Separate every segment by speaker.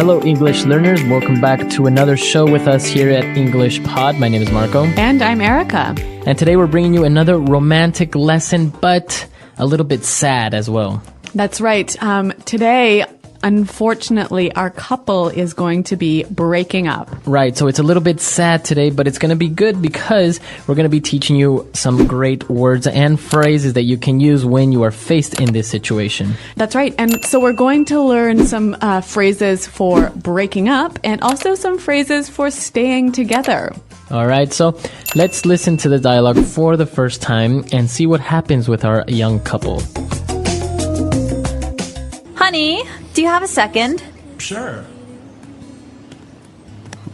Speaker 1: Hello, English learners. Welcome back to another show with us here at English Pod. My name is Marco.
Speaker 2: And I'm Erica.
Speaker 1: And today we're bringing you another romantic lesson, but a little bit sad as well.
Speaker 2: That's right. Today, unfortunately, our couple is going to be breaking up.
Speaker 1: Right, so it's a little bit sad today, but it's going to be good because we're going to be teaching you some great words and phrases that you can use when you are faced in this situation.
Speaker 2: That's right. And so we're going to learn some phrases for breaking up and also some phrases for staying together.
Speaker 1: All right, so let's listen to the dialogue for the first time and see what happens with our young couple.
Speaker 3: Honey, do you have a second?
Speaker 4: Sure.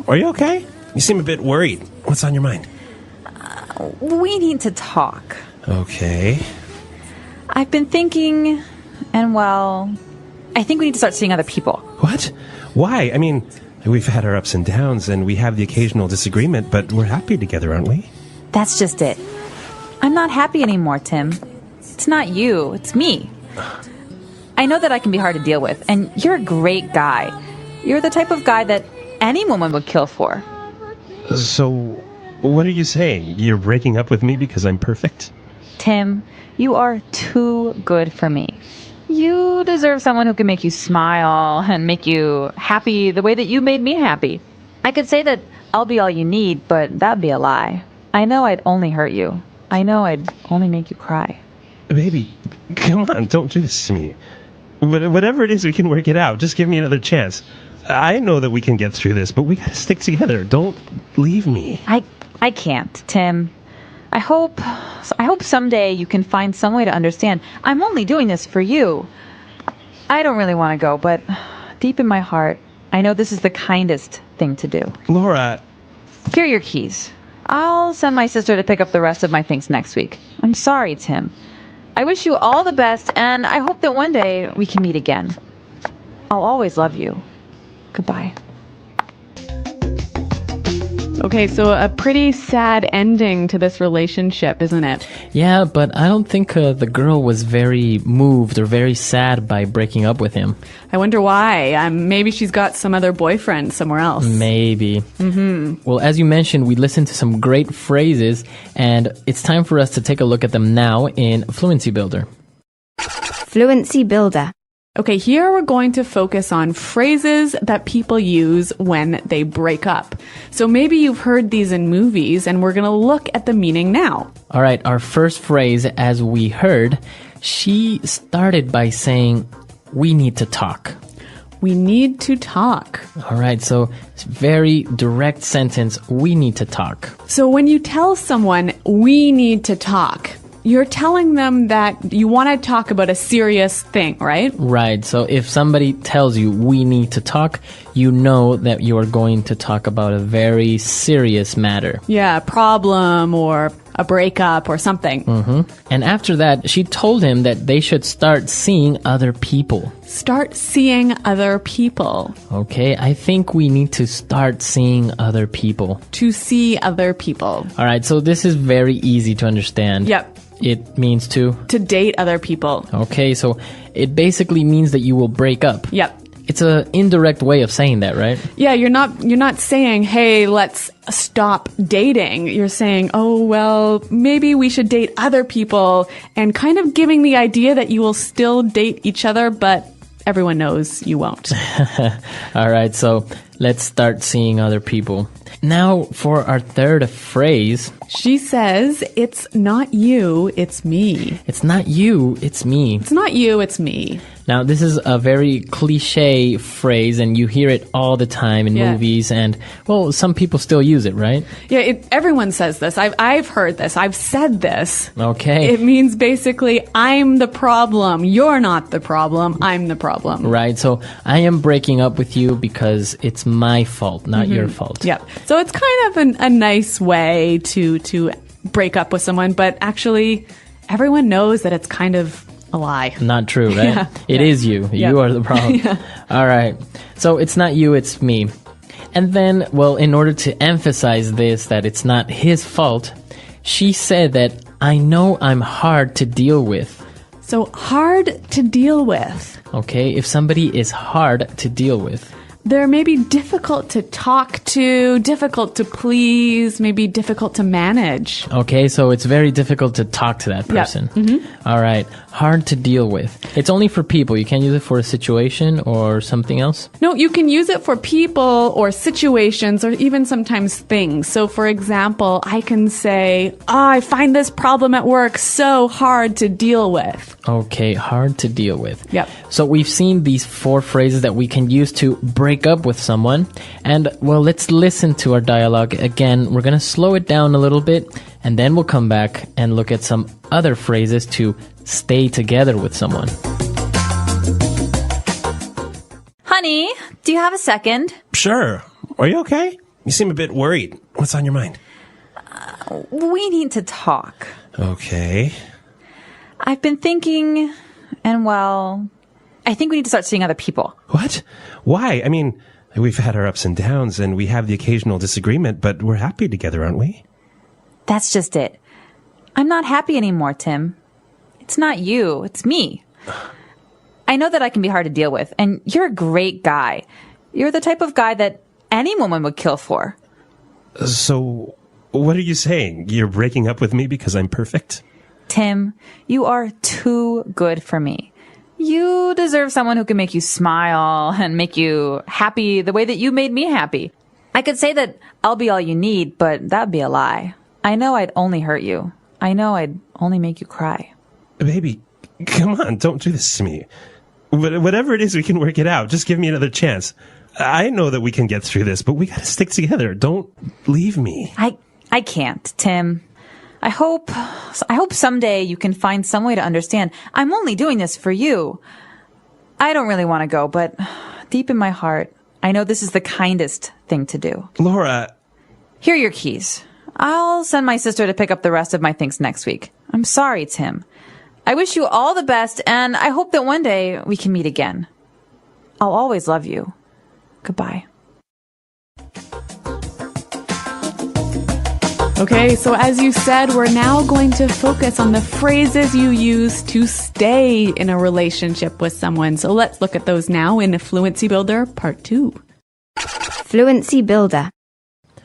Speaker 4: Are you okay? You seem a bit worried. What's on your mind?
Speaker 3: We need to talk.
Speaker 4: Okay.
Speaker 3: I've been thinking, and well, I think we need to start seeing other people.
Speaker 4: What? Why? I mean, we've had our ups and downs, and we have the occasional disagreement, but we're happy together, aren't we?
Speaker 3: That's just it. I'm not happy anymore, Tim. It's not you, it's me. I know that I can be hard to deal with, and you're a great guy. You're the type of guy that any woman would kill for.
Speaker 4: So, what are you saying? You're breaking up with me because I'm perfect?
Speaker 3: Tim, you are too good for me. You deserve someone who can make you smile and make you happy the way that you made me happy. I could say that I'll be all you need, but that'd be a lie. I know I'd only hurt you. I know I'd only make you cry.
Speaker 4: Baby, come on, don't do this to me. Whatever it is, we can work it out. Just give me another chance. I know that we can get through this, but we gotta stick together. Don't leave me.
Speaker 3: I can't, Tim. I hope someday you can find some way to understand. I'm only doing this for you. I don't really want to go, but deep in my heart, I know this is the kindest thing to do.
Speaker 4: Laura.
Speaker 3: Here are your keys. I'll send my sister to pick up the rest of my things next week. I'm sorry, Tim. I wish you all the best, and I hope that one day we can meet again. I'll always love you. Goodbye.
Speaker 2: Okay, so a pretty sad ending to this relationship, isn't it?
Speaker 1: Yeah, but I don't think the girl was very moved or very sad by breaking up with him.
Speaker 2: I wonder why. Maybe she's got some other boyfriend somewhere else.
Speaker 1: Maybe. Well, as you mentioned, we listened to some great phrases, and it's time for us to take a look at them now in Fluency Builder.
Speaker 5: Fluency Builder.
Speaker 2: Okay, here we're going to focus on phrases that people use when they break up. So maybe you've heard these in movies, and we're going to look at the meaning now.
Speaker 1: All right, our first phrase, as we heard, she started by saying, "We need to talk."
Speaker 2: We need to talk.
Speaker 1: All right, so it's a very direct sentence, we need to talk.
Speaker 2: So when you tell someone, we need to talk, you're telling them that you want to talk about a serious thing, right?
Speaker 1: Right. So if somebody tells you we need to talk, you know that you are going to talk about a very serious matter.
Speaker 2: Yeah, a problem or a breakup or something.
Speaker 1: And after that, she told him that they should start seeing other people.
Speaker 2: Start seeing other people.
Speaker 1: Okay, I think we need to start seeing other people.
Speaker 2: To see other people.
Speaker 1: All right, so this is very easy to understand.
Speaker 2: Yep.
Speaker 1: It means to
Speaker 2: date other people.
Speaker 1: Okay, so it basically means that you will break up.
Speaker 2: Yep.
Speaker 1: It's an indirect way of saying that, right?
Speaker 2: Yeah, you're not saying, hey, let's stop dating. You're saying, oh, well, maybe we should date other people, and kind of giving the idea that you will still date each other, but everyone knows you won't.
Speaker 1: All right, so let's start seeing other people. Now for our third phrase.
Speaker 2: She says, it's not you, it's me.
Speaker 1: It's not you, it's me.
Speaker 2: It's not you, it's me.
Speaker 1: Now, this is a very cliche phrase, and you hear it all the time in movies, and, well, some people still use it, right?
Speaker 2: Yeah, everyone says this. I've heard this. I've said this.
Speaker 1: Okay.
Speaker 2: It means basically, I'm the problem. You're not the problem. I'm the problem.
Speaker 1: Right. So I am breaking up with you because it's my fault, not your fault.
Speaker 2: Yep. So it's kind of a nice way to break up with someone, but actually, everyone knows that it's kind of a lie.
Speaker 1: Not true, right?
Speaker 2: Yeah.
Speaker 1: It is you.
Speaker 2: Yeah.
Speaker 1: You are the problem.
Speaker 2: Yeah.
Speaker 1: All right. So it's not you, it's me. And then, well, in order to emphasize this, that it's not his fault, she said that, I know I'm hard to deal with.
Speaker 2: So hard to deal with.
Speaker 1: Okay, if somebody is hard to deal with.
Speaker 2: They're maybe difficult to talk to, difficult to please, maybe difficult to manage.
Speaker 1: Okay, so it's very difficult to talk to that person. All right. Hard to deal with. It's only for people. You can't use it for a situation or something else?
Speaker 2: No, you can use it for people or situations or even sometimes things. So for example, I can say, I find this problem at work so hard to deal with.
Speaker 1: Okay, hard to deal with.
Speaker 2: Yep.
Speaker 1: So we've seen these 4 phrases that we can use to break up with someone. And, well, let's listen to our dialogue again. We're going to slow it down a little bit, and then we'll come back and look at some other phrases to stay together with someone.
Speaker 3: Honey, do you have a second?
Speaker 4: Sure. Are you okay? You seem a bit worried. What's on your mind?
Speaker 3: We need to talk.
Speaker 4: Okay.
Speaker 3: I've been thinking, and well, I think we need to start seeing other people.
Speaker 4: What? Why? I mean, we've had our ups and downs, and we have the occasional disagreement, but we're happy together, aren't we?
Speaker 3: That's just it. I'm not happy anymore, Tim. It's not you, it's me. I know that I can be hard to deal with, and you're a great guy. You're the type of guy that any woman would kill for.
Speaker 4: So, what are you saying? You're breaking up with me because I'm perfect?
Speaker 3: Tim, you are too good for me. You deserve someone who can make you smile and make you happy the way that you made me happy. I could say that I'll be all you need, but that'd be a lie. I know I'd only hurt you. I know I'd only make you cry.
Speaker 4: Baby, come on, don't do this to me. Whatever it is, we can work it out. Just give me another chance. I know that we can get through this, but we gotta stick together. Don't leave me.
Speaker 3: I can't, Tim. I hope someday you can find some way to understand. I'm only doing this for you. I don't really want to go, but deep in my heart, I know this is the kindest thing to do.
Speaker 4: Laura.
Speaker 3: Here are your keys. I'll send my sister to pick up the rest of my things next week. I'm sorry, Tim. I wish you all the best, and I hope that one day we can meet again. I'll always love you. Goodbye.
Speaker 2: Okay, so as you said, we're now going to focus on the phrases you use to stay in a relationship with someone. So let's look at those now in Fluency Builder Part 2.
Speaker 5: Fluency Builder.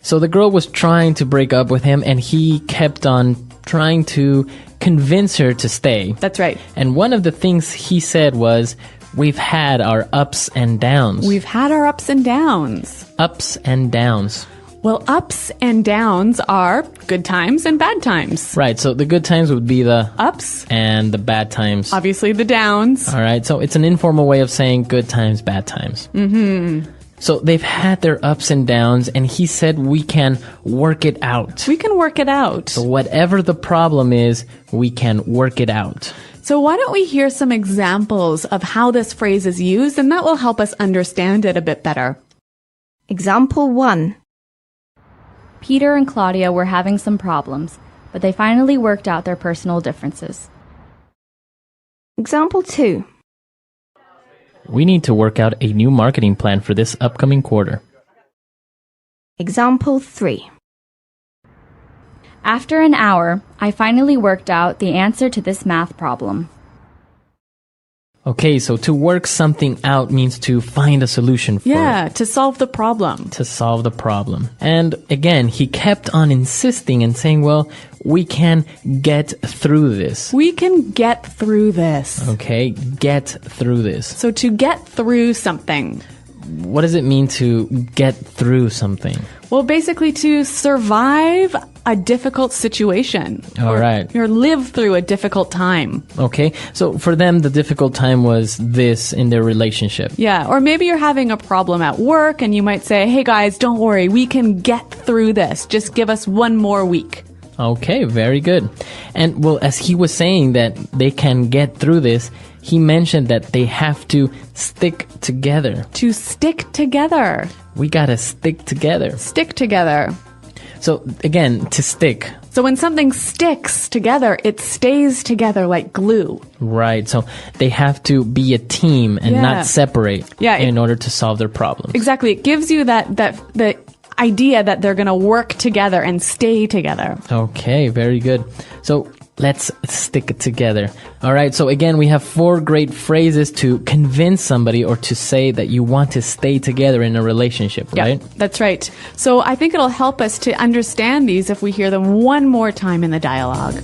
Speaker 1: So the girl was trying to break up with him, and he kept on trying to convince her to stay.
Speaker 2: That's right.
Speaker 1: And one of the things he said was, we've had our ups and downs.
Speaker 2: We've had our ups and downs.
Speaker 1: Ups and downs.
Speaker 2: Well, ups and downs are good times and bad times.
Speaker 1: Right, so the good times would be the
Speaker 2: Ups.
Speaker 1: and the bad times.
Speaker 2: Obviously the downs.
Speaker 1: All right, so it's an informal way of saying good times, bad times. Mm-hmm. So they've had their ups and downs, and he said we can work it out.
Speaker 2: We can work it out.
Speaker 1: So whatever the problem is, we can work it out.
Speaker 2: So why don't we hear some examples of how this phrase is used, and that will help us understand it a bit better.
Speaker 5: Example 1.
Speaker 6: Peter and Claudia were having some problems, but they finally worked out their personal differences.
Speaker 5: Example 2.
Speaker 1: We need to work out a new marketing plan for this upcoming quarter.
Speaker 5: Example 3.
Speaker 6: After an hour, I finally worked out the answer to this math problem.
Speaker 1: Okay, so to work something out means to find a solution for
Speaker 2: Yeah,
Speaker 1: it.
Speaker 2: to solve the problem.
Speaker 1: To solve the problem. And again, he kept on insisting and saying, well, we can get through this.
Speaker 2: We can get through this.
Speaker 1: Okay, get through this.
Speaker 2: So to get through something.
Speaker 1: What does it mean to get through something?
Speaker 2: Well, basically to survive a difficult situation.
Speaker 1: All right.
Speaker 2: Or live through a difficult time.
Speaker 1: Okay, so for them, the difficult time was this in their relationship.
Speaker 2: Yeah, or maybe you're having a problem at work and you might say, hey guys, don't worry, we can get through this. Just give us one more week.
Speaker 1: Okay, very good. And well, as he was saying that they can get through this, he mentioned that they have to stick together.
Speaker 2: To stick together.
Speaker 1: We gotta stick together.
Speaker 2: Stick together.
Speaker 1: So again, to stick.
Speaker 2: So when something sticks together, it stays together like glue.
Speaker 1: Right, so they have to be a team and
Speaker 2: Yeah.
Speaker 1: not separate in order to solve their problems.
Speaker 2: Exactly. It gives you the idea that they're going to work together and stay together.
Speaker 1: Okay, very good. So let's stick it together. All right, so again, we have 4 great phrases to convince somebody or to say that you want to stay together in a relationship, right?
Speaker 2: Yeah, that's right. So I think it'll help us to understand these if we hear them one more time in the dialogue.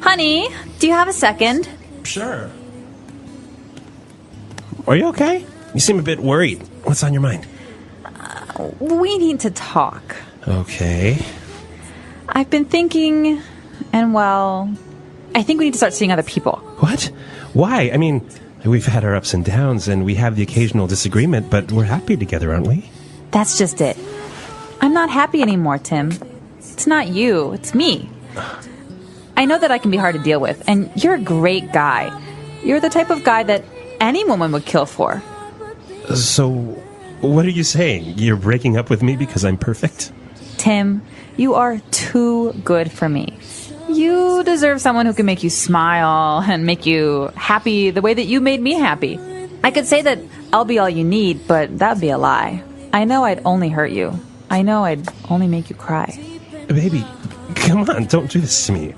Speaker 3: Honey, do you have a second?
Speaker 4: Sure. Are you okay? You seem a bit worried. What's on your mind?
Speaker 3: We need to talk.
Speaker 4: Okay.
Speaker 3: I've been thinking, and well, I think we need to start seeing other people.
Speaker 4: What? Why? I mean, we've had our ups and downs, and we have the occasional disagreement, but we're happy together, aren't we?
Speaker 3: That's just it. I'm not happy anymore, Tim. It's not you, it's me. I know that I can be hard to deal with, and you're a great guy. You're the type of guy that any woman would kill for.
Speaker 4: So, what are you saying? You're breaking up with me because I'm perfect?
Speaker 3: Tim, you are too good for me. You deserve someone who can make you smile and make you happy the way that you made me happy. I could say that I'll be all you need, but that'd be a lie. I know I'd only hurt you. I know I'd only make you cry.
Speaker 4: Baby, come on, don't do this to me.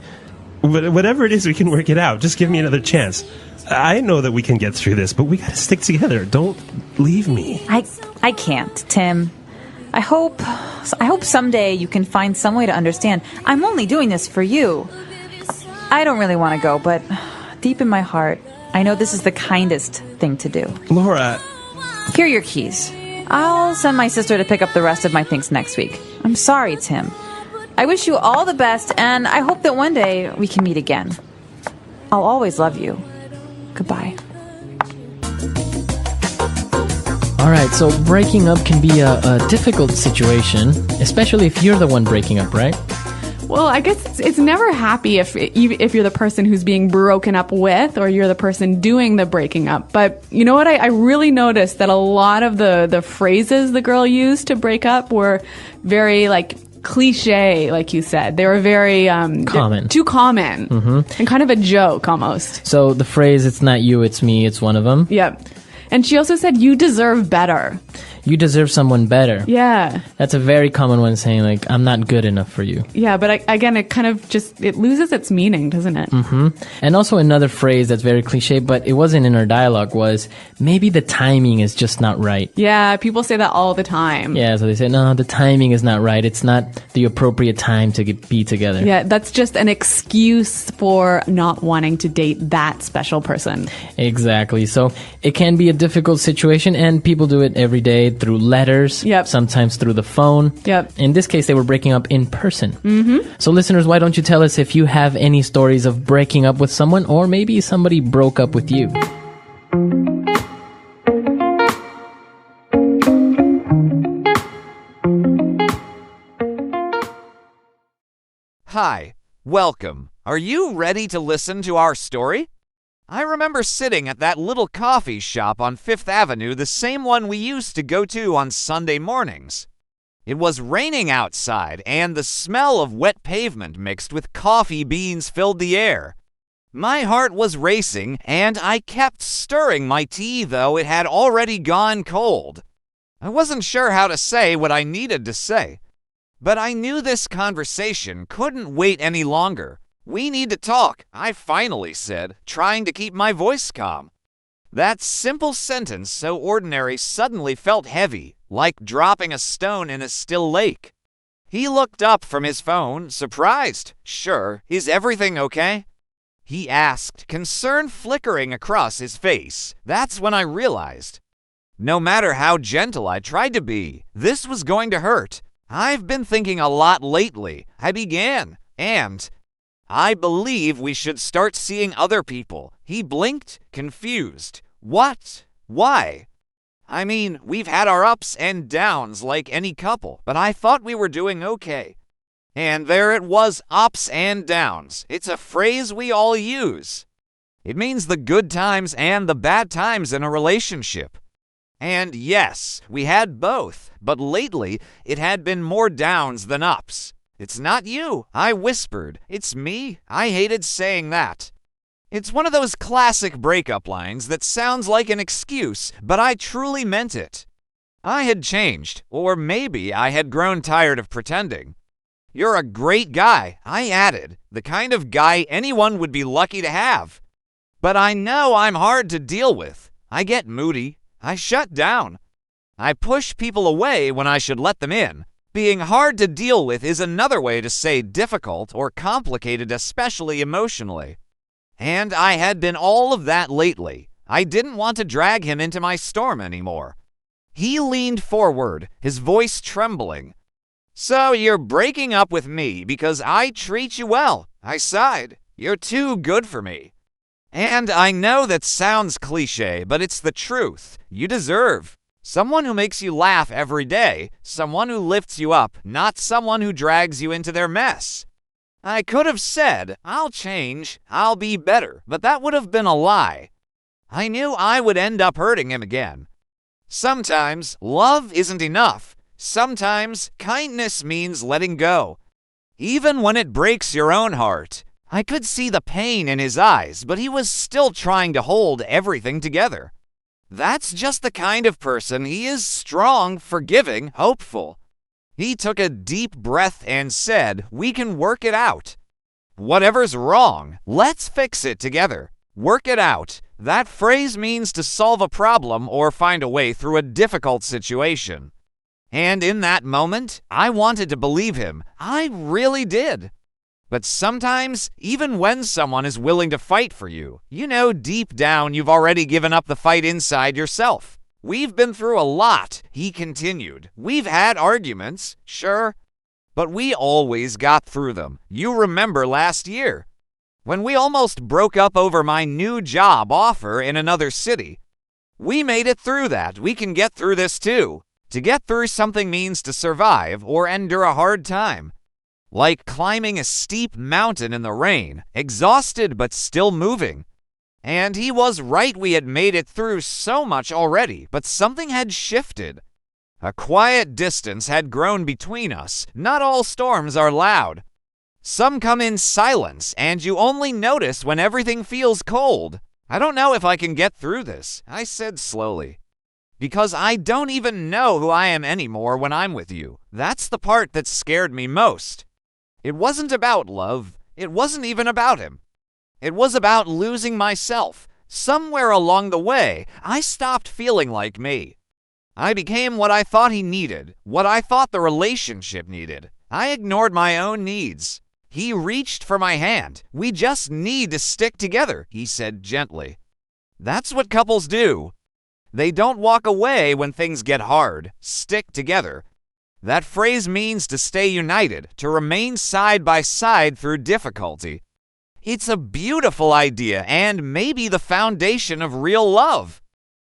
Speaker 4: Whatever it is, we can work it out. Just give me another chance. I know that we can get through this, but we gotta stick together. Don't leave me.
Speaker 3: I can't, Tim. I hope someday you can find some way to understand. I'm only doing this for you. I don't really want to go, but deep in my heart, I know this is the kindest thing to do.
Speaker 4: Laura.
Speaker 3: Here are your keys. I'll send my sister to pick up the rest of my things next week. I'm sorry, Tim. I wish you all the best, and I hope that one day we can meet again. I'll always love you. Goodbye.
Speaker 1: All right, so breaking up can be a difficult situation, especially if you're the one breaking up, right?
Speaker 2: Well, I guess it's never happy if you're the person who's being broken up with or you're the person doing the breaking up. But you know what? I really noticed that a lot of the phrases the girl used to break up were very, like, cliche, like you said. They were very
Speaker 1: common.
Speaker 2: Too common. And kind of a joke almost.
Speaker 1: So the phrase, it's not you, it's me, it's one of them.
Speaker 2: Yep. And she also said, you deserve better.
Speaker 1: You deserve someone better.
Speaker 2: Yeah.
Speaker 1: That's a very common one, saying, like, I'm not good enough for you.
Speaker 2: Yeah, but again, it kind of just, it loses its meaning, doesn't it?
Speaker 1: And also another phrase that's very cliche, but it wasn't in our dialogue, was maybe the timing is just not right.
Speaker 2: Yeah, people say that all the time.
Speaker 1: Yeah, so they say, no, the timing is not right. It's not the appropriate time to be together.
Speaker 2: Yeah, that's just an excuse for not wanting to date that special person.
Speaker 1: Exactly. So it can be a difficult situation, and people do it every day through letters, sometimes through the phone. In this case, they were breaking up in person. So listeners, why don't you tell us if you have any stories of breaking up with someone, or maybe somebody broke up with you?
Speaker 7: Hi, welcome. Are you ready to listen to our story? I remember sitting at that little coffee shop on Fifth Avenue, the same one we used to go to on Sunday mornings. It was raining outside, and the smell of wet pavement mixed with coffee beans filled the air. My heart was racing, and I kept stirring my tea, though it had already gone cold. I wasn't sure how to say what I needed to say, but I knew this conversation couldn't wait any longer. We need to talk, I finally said, trying to keep my voice calm. That simple sentence, so ordinary, suddenly felt heavy, like dropping a stone in a still lake. He looked up from his phone, surprised. Sure, is everything okay? He asked, concern flickering across his face. That's when I realized. No matter how gentle I tried to be, this was going to hurt. I've been thinking a lot lately. I began, and I believe we should start seeing other people. He blinked, confused. What? Why? I mean, we've had our ups and downs like any couple, but I thought we were doing okay. And there it was, ups and downs. It's a phrase we all use. It means the good times and the bad times in a relationship. And yes, we had both, but lately it had been more downs than ups. It's not you, I whispered. It's me. I hated saying that. It's one of those classic breakup lines that sounds like an excuse, but I truly meant it. I had changed, or maybe I had grown tired of pretending. You're a great guy," I added, "the kind of guy anyone would be lucky to have. But I know I'm hard to deal with. I get moody. I shut down. I push people away when I should let them in. Being hard to deal with is another way to say difficult or complicated, especially emotionally. And I had been all of that lately. I didn't want to drag him into my storm anymore. He leaned forward, his voice trembling. "So you're breaking up with me because I treat you well," I sighed. "You're too good for me. And I know that sounds cliche, but it's the truth. You deserve someone who makes you laugh every day, someone who lifts you up, not someone who drags you into their mess." I could have said, "I'll change, I'll be better," but that would have been a lie. I knew I would end up hurting him again. Sometimes love isn't enough. Sometimes kindness means letting go, even when it breaks your own heart. I could see the pain in his eyes, but he was still trying to hold everything together. That's just the kind of person he is: strong, forgiving, hopeful. He took a deep breath and said, "We can work it out. Whatever's wrong, let's fix it together. Work it out." That phrase means to solve a problem or find a way through a difficult situation. And in that moment, I wanted to believe him. I really did. But sometimes, even when someone is willing to fight for you, you know deep down you've already given up the fight inside yourself. "We've been through a lot," he continued. "We've had arguments, sure, but we always got through them. You remember last year, when we almost broke up over my new job offer in another city. We made it through that. We can get through this too. To get through something means to survive or endure a hard time. Like climbing a steep mountain in the rain, exhausted but still moving." And he was right. We had made it through so much already, but something had shifted. A quiet distance had grown between us. Not all storms are loud. Some come in silence, and you only notice when everything feels cold. "I don't know if I can get through this," I said slowly, "because I don't even know who I am anymore when I'm with you." That's the part that scared me most. It wasn't about love. It wasn't even about him. It was about losing myself. Somewhere along the way, I stopped feeling like me. I became what I thought he needed, what I thought the relationship needed. I ignored my own needs. He reached for my hand. "We just need to stick together," he said gently. That's what couples do. They don't walk away when things get hard. Stick together. That phrase means to stay united, to remain side by side through difficulty. It's a beautiful idea and maybe the foundation of real love.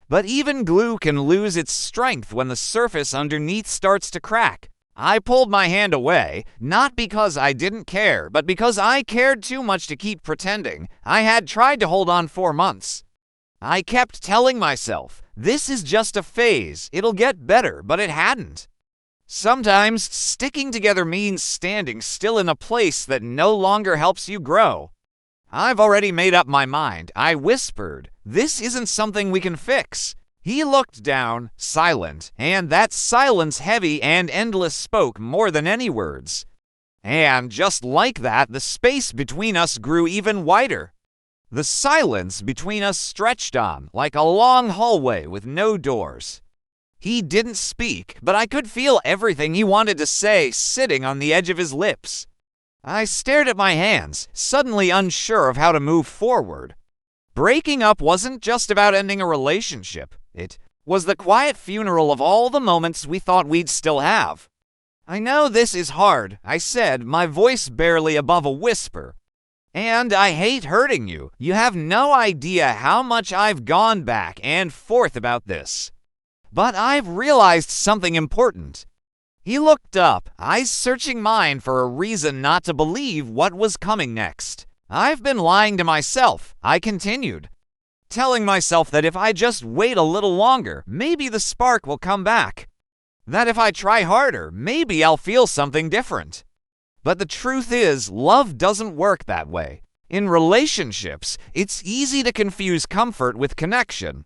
Speaker 7: But even glue can lose its strength when the surface underneath starts to crack. I pulled my hand away, not because I didn't care, but because I cared too much to keep pretending. I had tried to hold on 4 months. I kept telling myself, this is just a phase, it'll get better, but it hadn't. Sometimes sticking together means standing still in a place that no longer helps you grow. "I've already made up my mind," I whispered. "This isn't something we can fix." He looked down, silent, and that silence, heavy and endless, spoke more than any words. And just like that, the space between us grew even wider. The silence between us stretched on, like a long hallway with no doors. He didn't speak, but I could feel everything he wanted to say sitting on the edge of his lips. I stared at my hands, suddenly unsure of how to move forward. Breaking up wasn't just about ending a relationship. It was the quiet funeral of all the moments we thought we'd still have. "I know this is hard," I said, my voice barely above a whisper. "And I hate hurting you. You have no idea how much I've gone back and forth about this. But I've realized something important." He looked up, eyes searching mine for a reason not to believe what was coming next. "I've been lying to myself," I continued, telling myself that if I just wait a little longer, maybe the spark will come back. That if I try harder, maybe I'll feel something different. But the truth is, love doesn't work that way. In relationships, it's easy to confuse comfort with connection.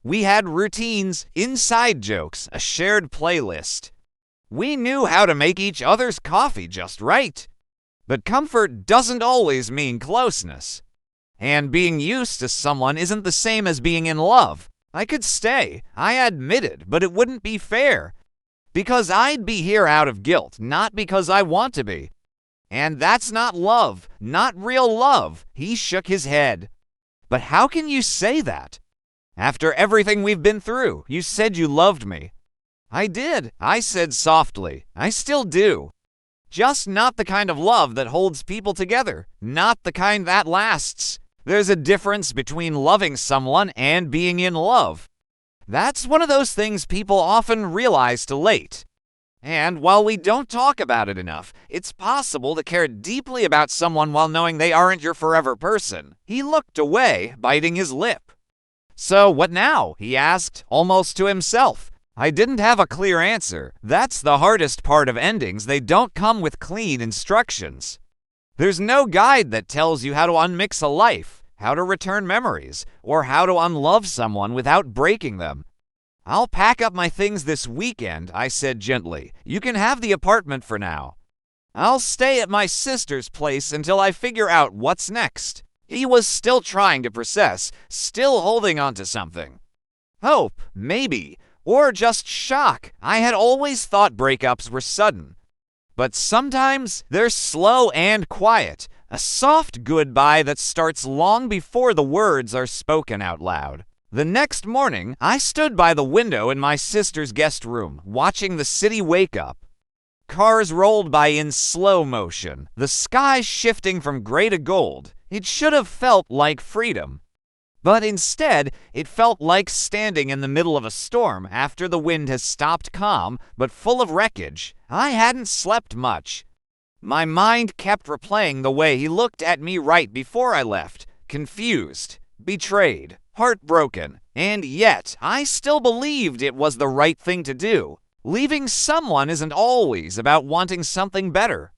Speaker 7: We had routines, inside jokes, a shared playlist. We knew how to make each other's coffee just right. But comfort doesn't always mean closeness. And being used to someone isn't the same as being in love. I could stay, I admitted, but it wouldn't be fair. Because I'd be here out of guilt, not because I want to be. And that's not love, not real love. He shook his head. But how can you say that? After everything we've been through, you said you loved me. I did, I said softly. I still do. Just not the kind of love that holds people together, not the kind that lasts. There's a difference between loving someone and being in love. That's one of those things people often realize too late. And while we don't talk about it enough, it's possible to care deeply about someone while knowing they aren't your forever person. He looked away, biting his lip. So what now? He asked, almost to himself. I didn't have a clear answer. That's the hardest part of endings. They don't come with clean instructions. There's no guide that tells you how to unmix a life, how to return memories, or how to unlove someone without breaking them. I'll pack up my things this weekend, I said gently. You can have the apartment for now. I'll stay at my sister's place until I figure out what's next. He was still trying to process, still holding on to something. Hope, maybe, or just shock. I had always thought breakups were sudden. But sometimes they're slow and quiet, a soft goodbye that starts long before the words are spoken out loud. The next morning, I stood by the window in my sister's guest room, watching the city wake up. Cars rolled by in slow motion, the sky shifting from gray to gold. It should have felt like freedom. But instead, it felt like standing in the middle of a storm after the wind has stopped calm, but full of wreckage. I hadn't slept much. My mind kept replaying the way he looked at me right before I left, confused, betrayed, heartbroken, and yet I still believed it was the right thing to do. Leaving someone isn't always about wanting something better.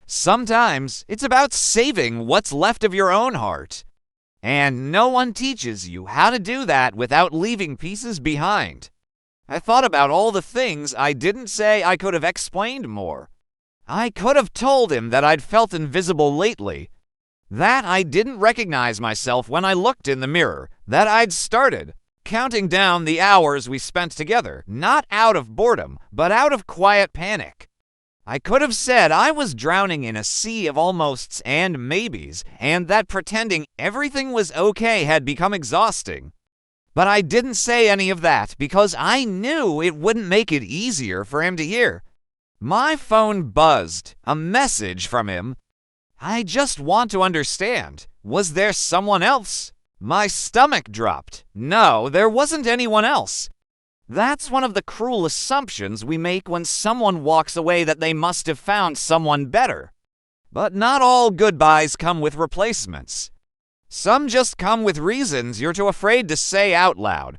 Speaker 7: Sometimes it's about saving what's left of your own heart. And no one teaches you how to do that without leaving pieces behind. I thought about all the things I didn't say. I could have explained more. I could have told him that I'd felt invisible lately, that I didn't recognize myself when I looked in the mirror, that I'd started counting down the hours we spent together, not out of boredom, but out of quiet panic. I could have said I was drowning in a sea of almosts and maybes, and that pretending everything was okay had become exhausting. But I didn't say any of that because I knew it wouldn't make it easier for him to hear. My phone buzzed, a message from him. I just want to understand. Was there someone else? My stomach dropped. No, there wasn't anyone else. That's one of the cruel assumptions we make when someone walks away, that they must have found someone better. But not all goodbyes come with replacements. Some just come with reasons you're too afraid to say out loud.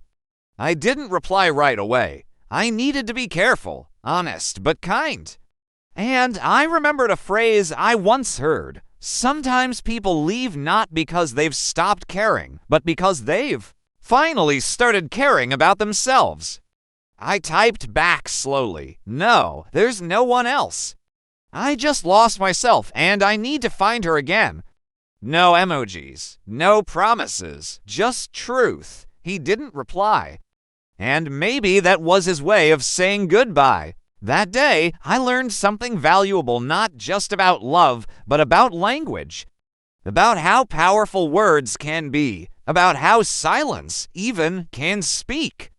Speaker 7: I didn't reply right away. I needed to be careful, honest, but kind. And I remembered a phrase I once heard. Sometimes people leave not because they've stopped caring, but because they've finally started caring about themselves. I typed back slowly. No, there's no one else. I just lost myself, and I need to find her again. No emojis, no promises, just truth. He didn't reply. And maybe that was his way of saying goodbye. That day, I learned something valuable, not just about love, but about language. About how powerful words can be, about how silence even can speak.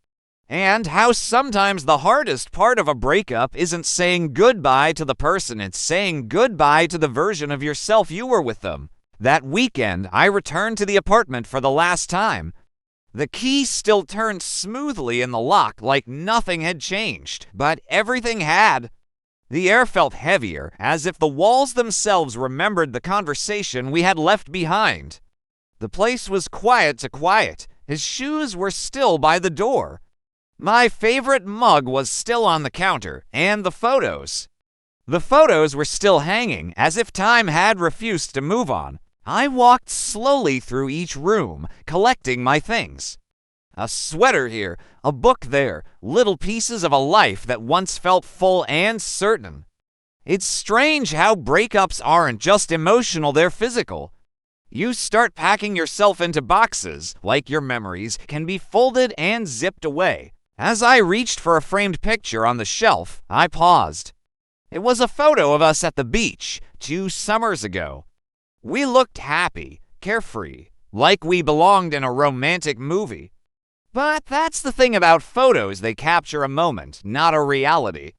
Speaker 7: And how sometimes the hardest part of a breakup isn't saying goodbye to the person, it's saying goodbye to the version of yourself you were with them. That weekend, I returned to the apartment for the last time. The key still turned smoothly in the lock like nothing had changed, but everything had. The air felt heavier, as if the walls themselves remembered the conversation we had left behind. The place was quiet to quiet. His shoes were still by the door. My favorite mug was still on the counter, and the photos. The photos were still hanging, as if time had refused to move on. I walked slowly through each room, collecting my things. A sweater here, a book there, little pieces of a life that once felt full and certain. It's strange how breakups aren't just emotional, they're physical. You start packing yourself into boxes, like your memories can be folded and zipped away. As I reached for a framed picture on the shelf, I paused. It was a photo of us at the beach 2 summers ago. We looked happy, carefree, like we belonged in a romantic movie. But that's the thing about photos, they capture a moment, not a reality.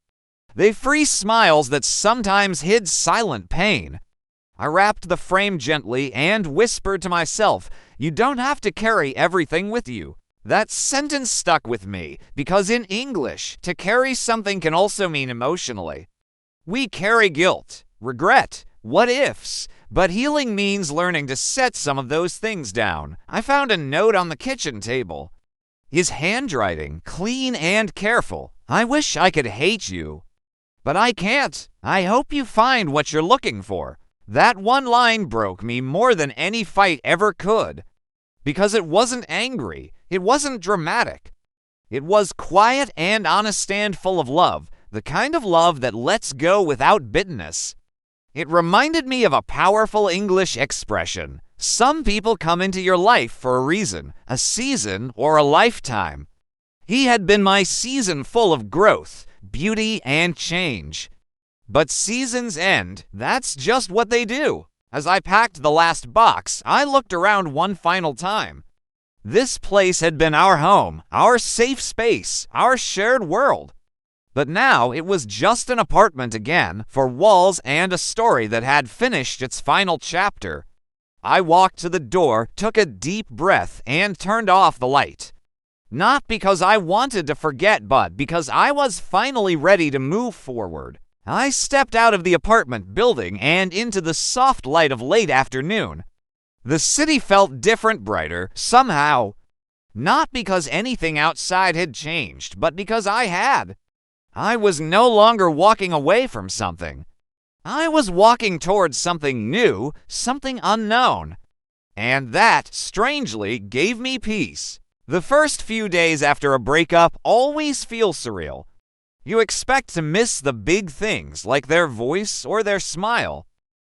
Speaker 7: They freeze smiles that sometimes hid silent pain. I wrapped the frame gently and whispered to myself, "You don't have to carry everything with you." That sentence stuck with me because in English, to carry something can also mean emotionally. We carry guilt, regret, what ifs, but healing means learning to set some of those things down. I found a note on the kitchen table. His handwriting, clean and careful. I wish I could hate you. But I can't. I hope you find what you're looking for. That one line broke me more than any fight ever could. Because it wasn't angry. It wasn't dramatic. It was quiet and honest and full of love. The kind of love that lets go without bitterness. It reminded me of a powerful English expression. Some people come into your life for a reason, a season, or a lifetime. He had been my season full of growth, beauty, and change. But seasons end. That's just what they do. As I packed the last box, I looked around one final time. This place had been our home, our safe space, our shared world. But now it was just an apartment again, 4 walls and a story that had finished its final chapter. I walked to the door, took a deep breath, and turned off the light. Not because I wanted to forget, but because I was finally ready to move forward. I stepped out of the apartment building and into the soft light of late afternoon. The city felt different, brighter, somehow. Not because anything outside had changed, but because I had. I was no longer walking away from something. I was walking towards something new, something unknown. And that, strangely, gave me peace. The first few days after a breakup always feel surreal. You expect to miss the big things, like their voice or their smile.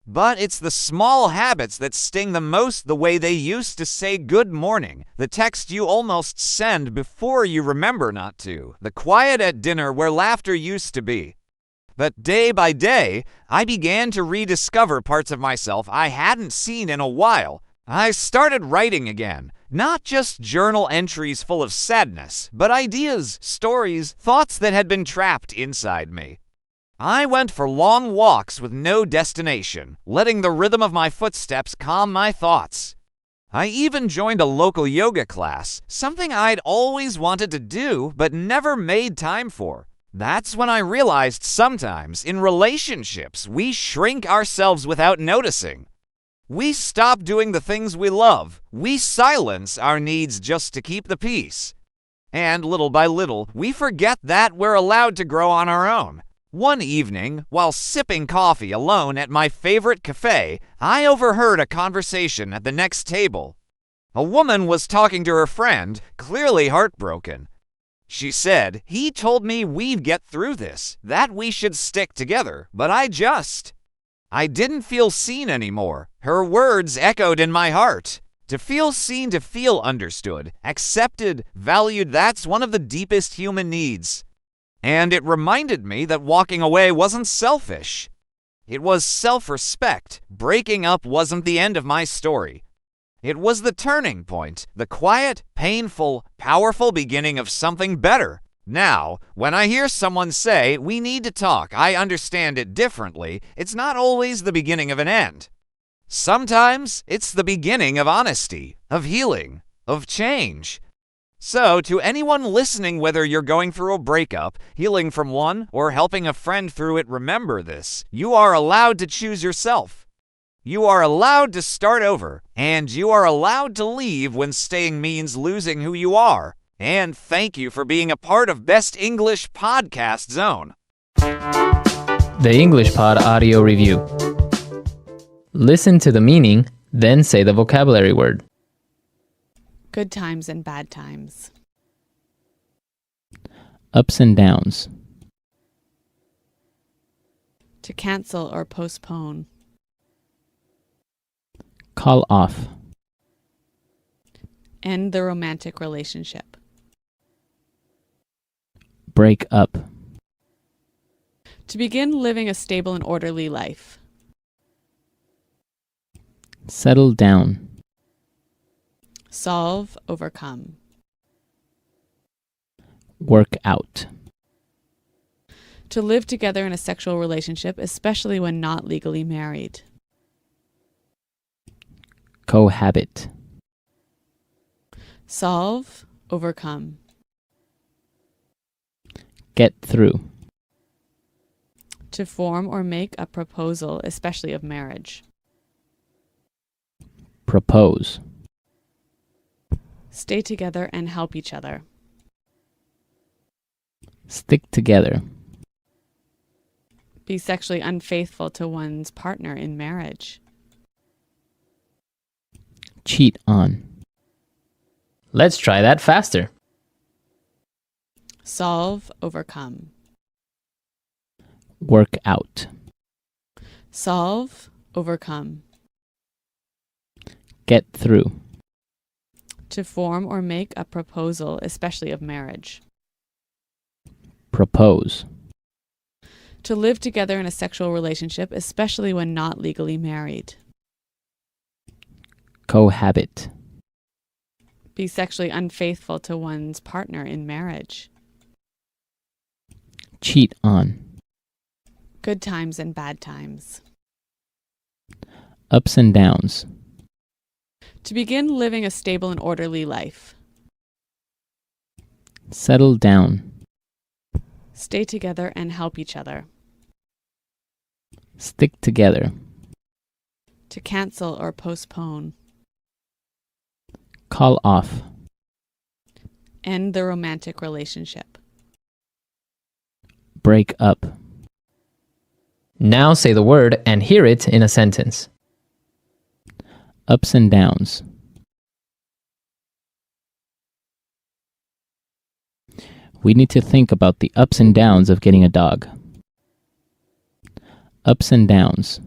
Speaker 7: But it's the small habits that sting the most, the way they used to say good morning, the text you almost send before you remember not to, the quiet at dinner where laughter used to be. But day by day, I began to rediscover parts of myself I hadn't seen in a while. I started writing again, not just journal entries full of sadness, but ideas, stories, thoughts that had been trapped inside me. I went for long walks with no destination, letting the rhythm of my footsteps calm my thoughts. I even joined a local yoga class, something I'd always wanted to do but never made time for. That's when I realized sometimes in relationships we shrink ourselves without noticing. We stop doing the things we love. We silence our needs just to keep the peace. And little by little, we forget that we're allowed to grow on our own. One evening, while sipping coffee alone at my favorite cafe, I overheard a conversation at the next table. A woman was talking to her friend, clearly heartbroken. She said, "He told me we'd get through this, that we should stick together, but I didn't feel seen anymore." Her words echoed in my heart. To feel seen, to feel understood, accepted, valued, that's one of the deepest human needs. And it reminded me that walking away wasn't selfish. It was self-respect. Breaking up wasn't the end of my story. It was the turning point, the quiet, painful, powerful beginning of something better. Now, when I hear someone say, "We need to talk," I understand it differently. It's not always the beginning of an end. Sometimes it's the beginning of honesty, of healing, of change. So, to anyone listening, whether you're going through a breakup, healing from one, or helping a friend through it, remember this. You are allowed to choose yourself. You are allowed to start over, and you are allowed to leave when staying means losing who you are. And thank you for being a part of Best English Podcast Zone.
Speaker 1: The English Pod Audio Review. Listen to the meaning, then say the vocabulary word.
Speaker 2: Good times and bad times.
Speaker 1: Ups and downs.
Speaker 2: To cancel or postpone.
Speaker 1: Call off.
Speaker 2: End the romantic relationship.
Speaker 1: Break up.
Speaker 2: To begin living a stable and orderly life.
Speaker 1: Settle down.
Speaker 2: Solve, overcome.
Speaker 1: Work out.
Speaker 2: To live together in a sexual relationship, especially when not legally married.
Speaker 1: Cohabit.
Speaker 2: Solve, overcome.
Speaker 1: Get through.
Speaker 2: To form or make a proposal, especially of marriage.
Speaker 1: Propose.
Speaker 2: Stay together and help each other.
Speaker 1: Stick together.
Speaker 2: Be sexually unfaithful to one's partner in marriage.
Speaker 1: Cheat on. Let's try that faster.
Speaker 2: Solve, overcome.
Speaker 1: Work out.
Speaker 2: Solve, overcome.
Speaker 1: Get through.
Speaker 2: To form or make a proposal, especially of marriage.
Speaker 1: Propose.
Speaker 2: To live together in a sexual relationship, especially when not legally married.
Speaker 1: Cohabit.
Speaker 2: Be sexually unfaithful to one's partner in marriage.
Speaker 1: Cheat on.
Speaker 2: Good times and bad times.
Speaker 1: Ups and downs.
Speaker 2: To begin living a stable and orderly life.
Speaker 1: Settle down.
Speaker 2: Stay together and help each other.
Speaker 1: Stick together.
Speaker 2: To cancel or postpone.
Speaker 1: Call off.
Speaker 2: End the romantic relationship.
Speaker 1: Break up.
Speaker 8: Now say the word and hear it in a sentence.
Speaker 1: Ups and downs. We need to think about the ups and downs of getting a dog. Ups and downs.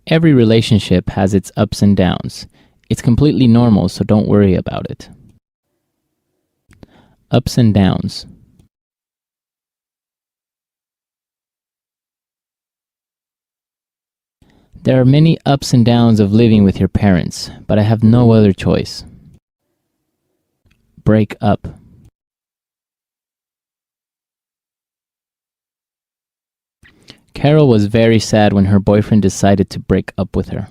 Speaker 1: Every relationship has its ups and downs. It's completely normal, so don't worry about it. Ups and downs. There are many ups and downs of living with your parents, but I have no other choice. Break up. Carol was very sad when her boyfriend decided to break up with her.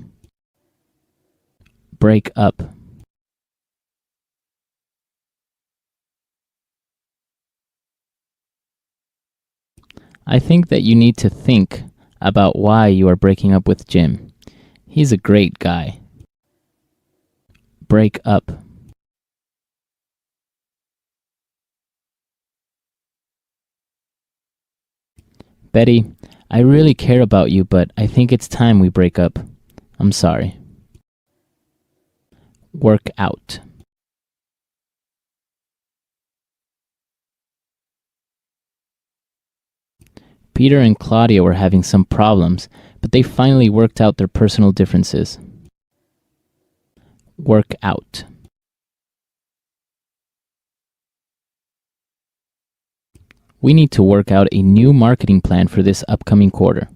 Speaker 1: Break up. I think that you need to think about why you are breaking up with Jim. He's a great guy. Break up. Betty, I really care about you, but I think it's time we break up. I'm sorry. Work out. Peter and Claudia were having some problems, but they finally worked out their personal differences. Work out. We need to work out a new marketing plan for this upcoming quarter.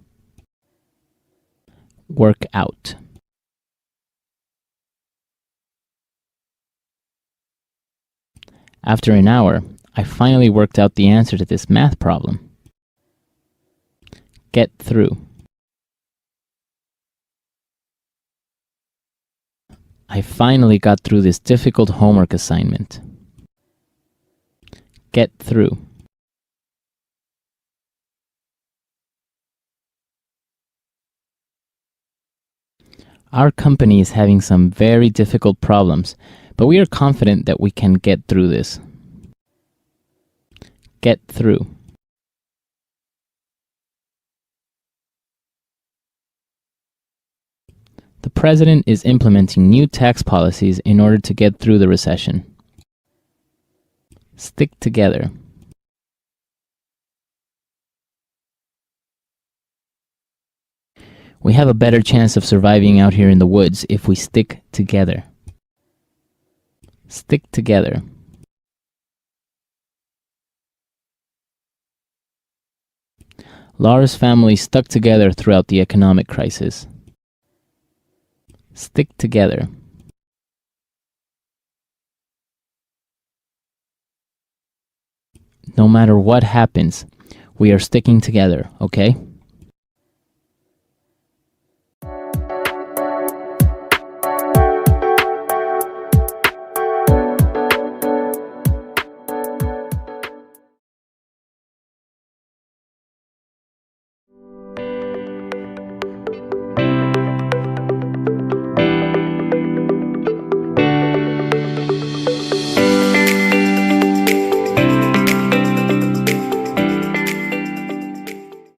Speaker 1: Work out. After an hour, I finally worked out the answer to this math problem. Get through. I finally got through this difficult homework assignment. Get through. Our company is having some very difficult problems, but we are confident that we can get through this. Get through.
Speaker 8: president is implementing new tax policies in order to get through the recession. Stick together. We have a better chance of surviving out here in the woods if we stick together. Stick together. Laura's family stuck together throughout the economic crisis. Stick together. No matter what happens, we are sticking together, okay?